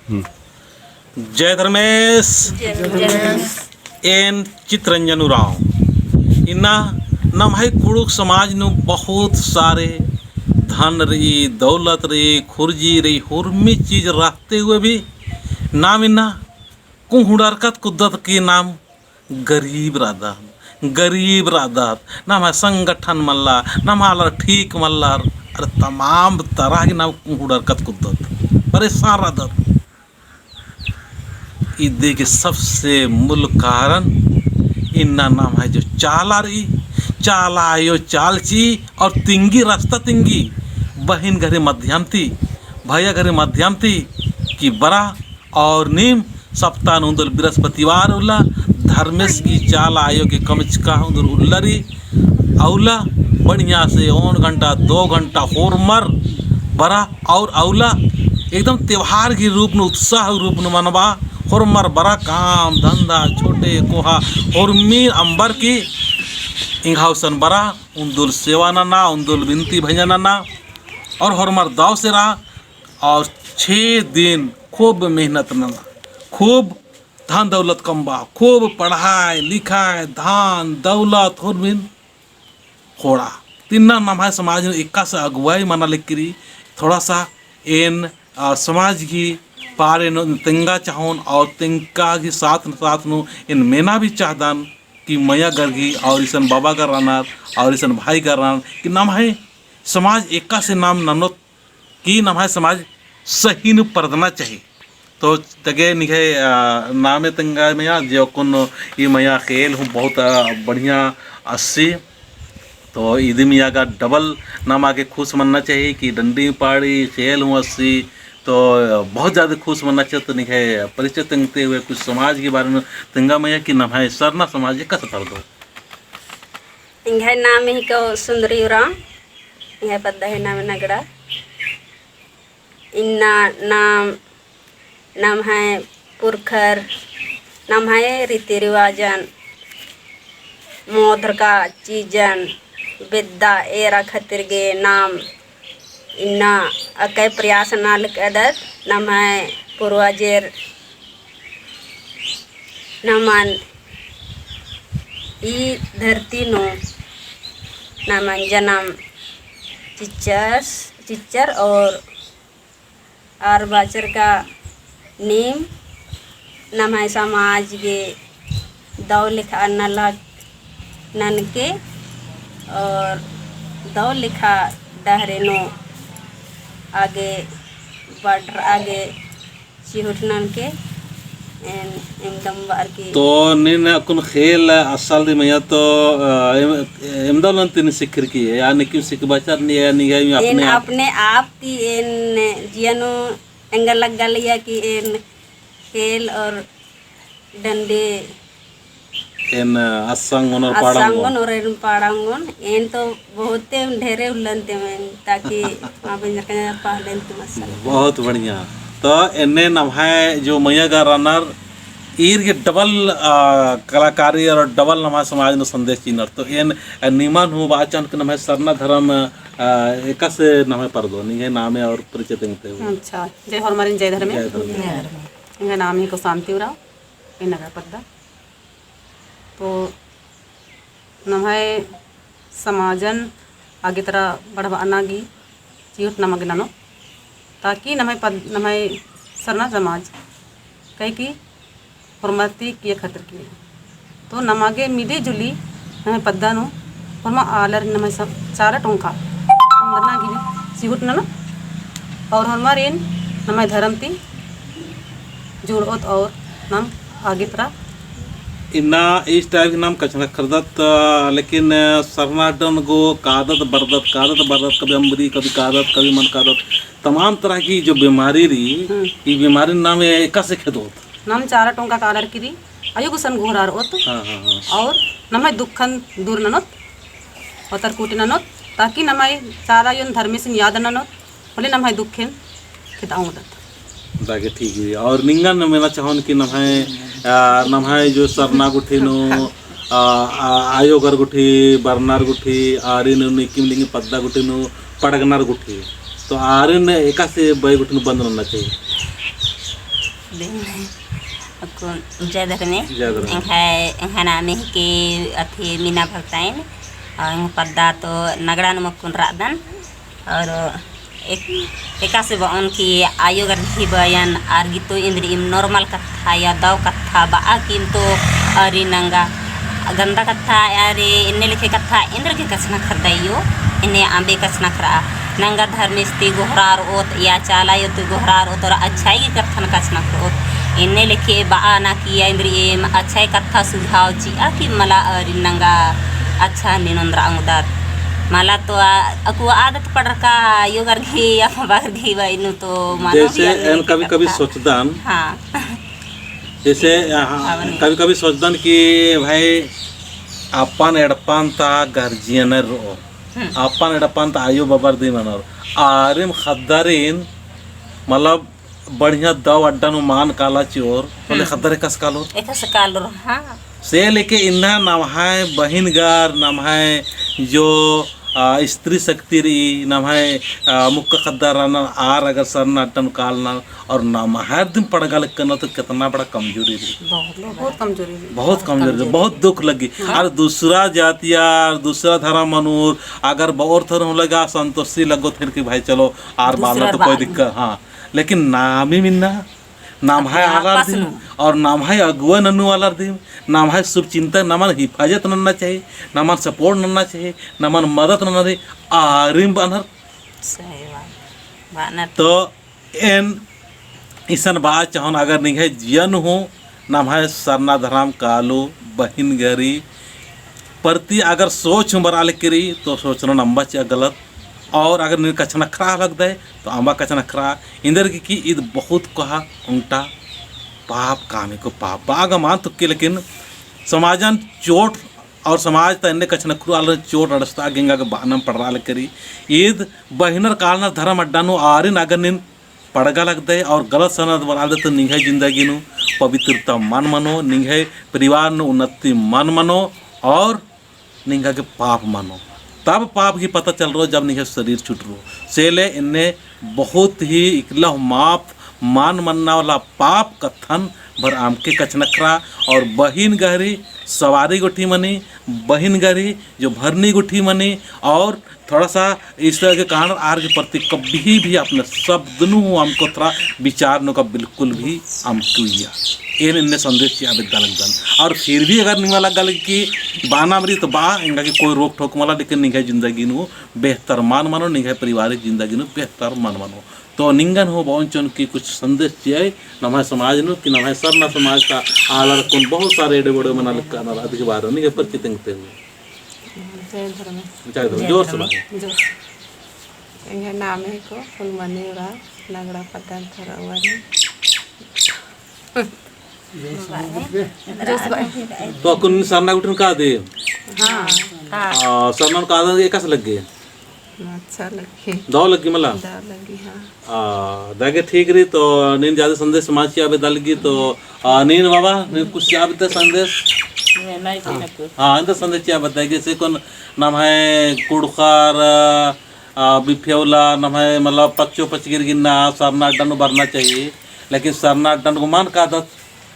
जय धर्मेश एन चितरंजन राव इन्ना नम्हाई कुड़ुक समाज नु बहुत सारे धन रही दौलत रही खुर्जी रही हुर्मी चीज रखते हुए भी नाम इन्ना कुहुड़रकत कुद्दत के नाम गरीब रादा नाम है संगठन मल्ला नाम हाल ठीक मल्ला अरे तमाम तरह के नाम कुहुड़रकत कुद्दत परेशान रादत इदे के सबसे मूल कारण इन्ना नाम है जो चाला रही चाला आयो चालची और तिंगी रास्ता तिंगी बहन घरे मध्यम थी भैया घरे मध्यम थी कि बड़ा और नीम सप्ताह उन्दुल बृहस्पतिवार उल्ला धर्मेश की चाल आयो के कमचका उन्दुल उल्लरी औला बढ़िया से 1 घंटा 2 घंटा होरमर बड़ा और औला एकदम त्योहार के रूप में उत्साह रूप में मनवा होरमर बड़ा काम धंधा छोटे कोहा होरमी अंबर की इंघाउसन बड़ा उन्दुल सेवा ना उन्दुल विनती भजन ना और होरमर दाव से रहा और 6 दिन खूब मेहनत ना खूब धन दौलत कमबा खूब पढ़ाई लिखाई धान दौलत होरबिन होड़ा तीन नाम है समाज में इक्का से अगुवाई मना लिखरी थोड़ा सा इन समाज की पारे तिंगा चाहून और तिंका के साथ नु इन मेना भी चाहदान कि मैया गर्गी और इसन बाबा का राना और इसन भाई का राना कि नाम है समाज इक्का से नाम ननोत की नाम है समाज सही न परदना चाहिए तो तगे निखे नामे तंगा मैया जो कुन ये मैया खेल हूँ बहुत बढ़िया 80 तो ईद मियाँ का डबल नाम आके खुश मनना चाहिए कि डंडी पाड़ी खेल हूँ 80 तो बहुत ज़्यादा खुश मनना चाहिए तो निखे परिचय तंगते हुए कुछ समाज के बारे में तंगा मैया की नाम है सरना समाज का सतर दो इंघा नाम ही को सुंदरी राम इंघा पद्दा है नाम नगड़ा इन्ना नाम है पुरखर नाम है रीति रिवाजन मोधर का चीजन विद्या एरा खतिर गे नाम इन्ना अकय प्रयास नाल कदत नाम है पूर्वजेर नामान ई धरती नो नामन जन्म चिच्चर और बाचर का नीम नाम है समाज के दौ लिखा नलक ननके और दौ लिखा डहरे नो आगे बढ़ आगे चिहुटनन के एकदम बार की तो निन कुन खेल असल मैया तो एमदलन तीन सिखर की है यानी क्यों सिख बचर नहीं है नहीं अपने आप की इन जियानो एंगल लग गलिया कि इन खेल और डंडे इन असंगन और पाड़ांगन इन तो बहुत ढेरे उल्लनते में ताकि बहुत बढ़िया तो इन्हें नभाए जो मैया का रनर ईर के डबल कलाकारी और डबल नमा समाज में संदेश चिन्ह तो इन निमन हो वाचन के नमे सरना धर्म एक से नमे पर दो नहीं नाम और परिचय देते हुए अच्छा जय हरमरिन जय धर्म इनका नाम ही को शांति उराव इन नगर पद्दा तो नमाय समाजन आगे तरह बढ़वाना गी चिहुट नमक नानो ताकि नमाय सरना समाज कई की हरमती किए खतर किए तो नमागे मिले जुली नमे पद्दा नो हरमा आलर नमे सब 4 टोंका अंदरना गिरी चिहुट ननो और हरमारेन नमाय धर्मती जोड़ोत और नाम आगे तरह इन्ना इस टाइप के नाम कचरा खरीदत लेकिन सरनाटन गो कादत बरदत कभी अम्बरी कभी कादत कभी मन कादत तमाम तरह की जो बीमारी रही ये बीमारी नाम एक से खेद होत नाम 4 टोंका कालर की अयुग सन घोरार होत और नमय दुखन दूर ननोत और तरकुटी ननोत ताकि नमय 4 योन धर्मी से याद ननोत बोले नमय दुखेन खिताऊं दत दागे ठीक है और निंगन मेरा चाहन कि नम्हाय जो सरना गुठी नो आयोगर गुठी बरनार गुठी आरिन निकिम लिंगी पद्दा गुठी नो पड़गनार गुठी तो आरिन एका से बय गुठी बंद होना चाहिए जय धर्मे इंहा नामे के अथी मीना भक्ताइन और पद्दा तो नगड़ा नमकुन रादन और एका से उनकी आयोग ही बयान आर्गी तो इंद्र इम नॉर्मल कथा या दाव कथा बा किम तो अरे नंगा गंदा कथा अरे इन्ने लिखे कथा इंद्र के कसना खदाइयो इन्ने आंबे कसना खरा नंगा धर्मिस्ती गोहरार ओत या चालायो तो गोहरार ओत और अच्छाई की कथन कसना ओत इन्ने लिखे बा ना किया इंद्र इम अच्छाई कथा सुझाव चिया कि मला अरे नंगा अच्छा निनंद्रा उदार मला तो अकु आदत पड़ रखा योगर घी या बागर घी वाइनु तो मानो जैसे एन कभी कभी सोचदान हाँ जैसे कभी कभी सोचदान कि भाई अपन एडपान ता गार्जियन रो अपन एडपान ता आयु बाबर दी मनर आरिम खद्दारीन मतलब बढ़िया दव अड्डा नु मान काला चोर बोले खद्दारे कस कालो एक सकालो हाँ से लेके इन्ना नमहाय बहिनगार नमहाय जो स्त्री शक्ति रही नमहाय मुक्का खद्दाराना आर अगर सरना अट्टन कालना और नमहाय दिन पड़गल करना तो कितना बड़ा कमजोरी रही बहुत कमजोरी है। बहुत कमजोरी रही बहुत दुख लगी और दूसरा जातिया दूसरा धर्म मनूर अगर बहुत धर्म लगा संतोषी लगो फिर कि भाई चलो आर बालना तो कोई दिक्कत हाँ लेकिन नाम ही मिलना नाम है आलार दिन और नाम है अगुआ नन्नू वाला दिन नाम है शुभ चिंतक नमन हिफाजत नन्ना चाहिए नमन सपोर्ट नन्ना चाहिए नमन मदद नन्ना चाहिए आरिम बनर सही बात तो एन ईसन बात चाहन अगर नहीं है जन हो नाम है सरना धराम कालो बहिन गरी प्रति अगर सोच बराल करी तो सोचना नंबर चाहिए गलत और अगर नहीं कचना खरा लगता है तो अम्बा कचना खरा इंदर की ईद बहुत कहा उल्टा पाप कामी को पाप बाग मान तो के लेकिन समाजन चोट और समाज तो इन्हें कचना खुराल चोट अड़स्ता गेंगा के बानम पड़राल करी ईद बहिनर कालना धर्म अड्डानो आरिन अगर निन पड़गा लगता है और गलत सनद बना दे तो निंगे जिंदगी नु पवित्रता मन मनो निंगे परिवार नु उन्नति मन मनो और निंगा के पाप मानो तब पाप की पता चल रहा जब नहीं शरीर छूट रो सेले इन्हें बहुत ही इकला माप मान मनना वाला पाप कथन भर आम के कचनखरा और बहिन गहरी सवारी गुठी मनी बहिन गहरी जो भरनी गुठी मनी और थोड़ा सा इस तरह के कारण आर के प्रति कभी भी अपने शब्द नु हमको थोड़ा विचार नो का बिल्कुल भी हम किया एन इन्हें संदेश किया विद्यालय और फिर भी अगर निवाला गल की बाना मरी तो बा इनका कि कोई रोक ठोक वाला लेकिन निगाह जिंदगी नु बेहतर मान मानो निगाह पारिवारिक जिंदगी नु बेहतर मान मानो तो निंगन हो बहुचन की कुछ संदेश चाहिए नमाय समाज नु कि नमाय सरना समाज का आलर कौन बहुत सारे एडे बड़े मना लिखा ना अधिक बार नहीं पर चितंगते हुए जय धर्म जय धर्म जोर से जो इंगे नाम है को फुलमनी रा नगड़ा पतन थरवानी तो कुन सरना उठन का दे हाँ सरना का दे एकस लग गए अच्छा लगे दो लगी मला दार लगी हाँ दागे ठीक रही तो नीन ज्यादा संदेश समाज की आबे दलगी तो नीन बाबा नीन कुछ आबे संदेश हाँ इंदा संदेश क्या बताएगी जैसे कौन नाम है कुड़खार बिफेवला नाम है मतलब पच्चो पचगिर गिनना सरना अड्डा नु भरना चाहिए लेकिन सरना अड्डा को मान का आदत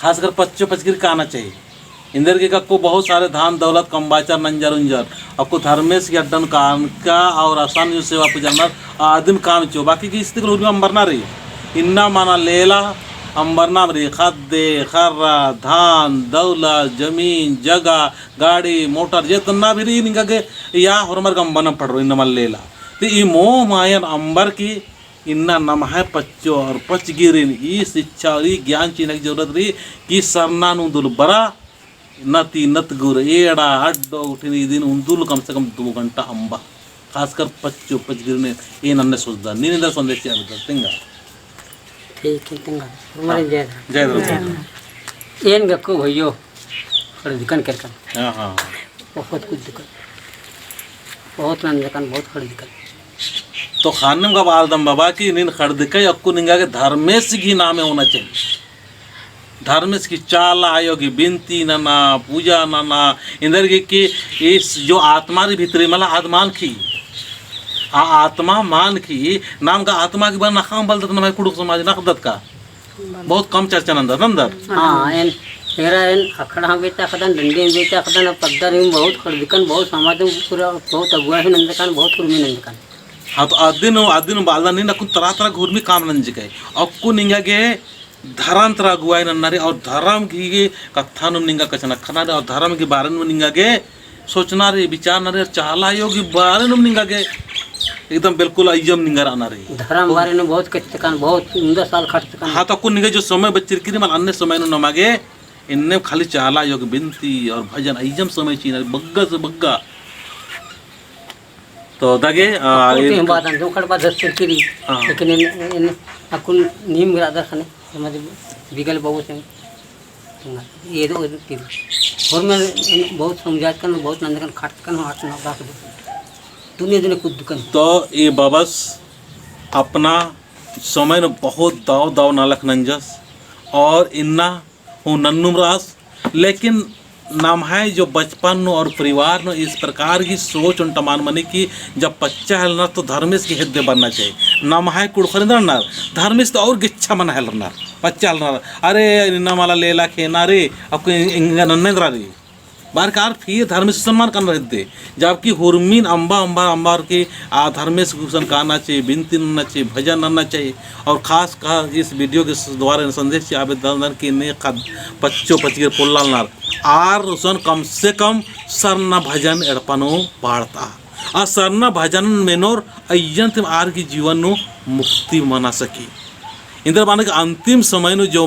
खासकर पच्चो पचगिर का आना चाहिए इंदर के को बहुत सारे धान दौलत कम्बाचर नंजर उंजर आपको धर्मेश की अड्डन काम का और आसान सेवा पुजनर आदिम काम चो बाकी की स्थिति अंबरना रही इन्ना माना लेला अंबरना रही खद्दे खर्रा धान दौलत जमीन जगह गाड़ी मोटर जितना भी रही निका के या हरमर गम बना पड़ रही नमल लेला तो ये मोह मायन अंबर की इन्ना नम है पच्चो और पचगिरिन ई शिक्षा और ज्ञान चीन की जरूरत रही कि सरना नुदुल बरा नती नतगुर एड़ा अड्डो उठी दिन उन्दुल कम से कम 2 घंटा अंबा खासकर पच्चो पचगिर ने ये नन्ने सोचदा नींद संदेश याद तिंगा ठीक है तिंगा हमारे जय जय एन गक्को भइयो खड़े दुकान कर हां हां बहुत कुछ दुकान बहुत नन दुकान बहुत खड़ी दुकान तो खानम का बालदम बाबा की नींद खड़द के अक्कू निंगा के धर्मेश की नाम होना चाहिए धर्मेश की चाला आयोगी बिनती नना पूजा नना इंदर की इस जो आत्मा री भीतरी मला आत्मान की आत्मा मान की नाम का आत्मा की बना खाम बलदत ना कुड़ुक समाज नखदत का बहुत कम चर्चा नंदर नंदर हाँ एन तेरा एन अखड़ा बेचा खदन डंडे बेचा खदन अब पद्दर में बहुत खड़दिकन बहुत समाज में पूरा बहुत अगुआ है नंदकान बहुत कुर्मी नंदकान हाँ तो आदिन बाला नहीं ना कुछ तरह तरह घूर्मी काम नंजिके अक्कू निंगागे धर्म तरह गुआई नन्नारे और धर्म की कथा निंगा कचना खनारे और धर्म के बारे में निंगागे सोचना रे विचारना रे चाला योगी बारे में निंगागे एकदम बिल्कुल अयम निंगर आना रे धर्म बारे में बहुत कच्चकान बहुत 19 साल खर्चकान हाँ तो अक्कू निंगे जो समय बच्चे की माल अन्य समय नु नमागे इन्ने खाली चाला योग बिनती और भजन अयम समय चीना बग्गा से बग्गा तो दागे कोई बात नहीं खड़ पा 10 किरी हाँ। लेकिन इन अकुन नीम ग्रादा खने समझ बिगल बहु से ये दो किरी और मैं बहुत समझात कर बहुत नंदकन खाट कर हाथ ना बात दुनिया दुनिया कुछ दुकान तो ये बबस अपना समय में बहुत दाव दाव नालक नंजस और इन्ना हूँ नन्नुम रास लेकिन नाम है जो बचपन और परिवार में इस प्रकार की सोच उन टमान मने की जब बच्चा हेलना तो धर्मेश की हृदय बनना चाहिए नाम है कुड़खरिंदर धर्मेश तो और गिच्छा मन हेलना बच्चा हेलना अरे इन्ना माला लेला खेना रे आपको नन्नेंद्रा रे बारकार फिर धर्मेश सम्मान करना रहते जबकि हुरमीन अम्बा अम्बा अम्बार के धर्मेश घुसन गाना चाहिए बिनती नन्ना चाहिए भजन नन्ना चाहिए और खास इस वीडियो के द्वारा संदेश से आवेदन की ने बच्चों पचिर पोल्लालनार आर उसन कम से कम सरना भजन एड़पनो बाढ़ता आ सरना भजन मेनोर अयंत आर की जीवन नु मुक्ति मना सकी इंद्र माने अंतिम समय नु जो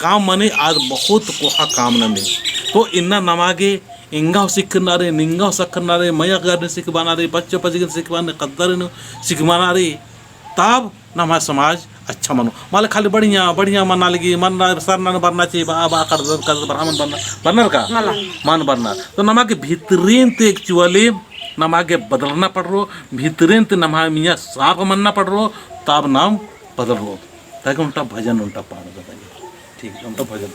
काम मने आज बहुत कोहा काम न में तो इन्ना नमागे इंगाव सिखना रे निंगाव सखना रे मया करने सिखवाना रे बच्चों पचिर सिखवाने कद्दर नु सिखवाना रे तब ना हमारा समाज अच्छा मनो माले खाली बढ़िया बढ़िया मना लगी मन सरना बनना चाहिए बा कर ब्राह्मण बनना बनर का मन बनना तो नमा के भीतरीन ते एक्चुअली नमा के बदलना पड़ रो भीतरीन ते नमा मियाँ साफ मनना पड़ रो तब नाम बदल रो ताकि उनका भजन उनका पाठ बताइए ठीक है उनका भजन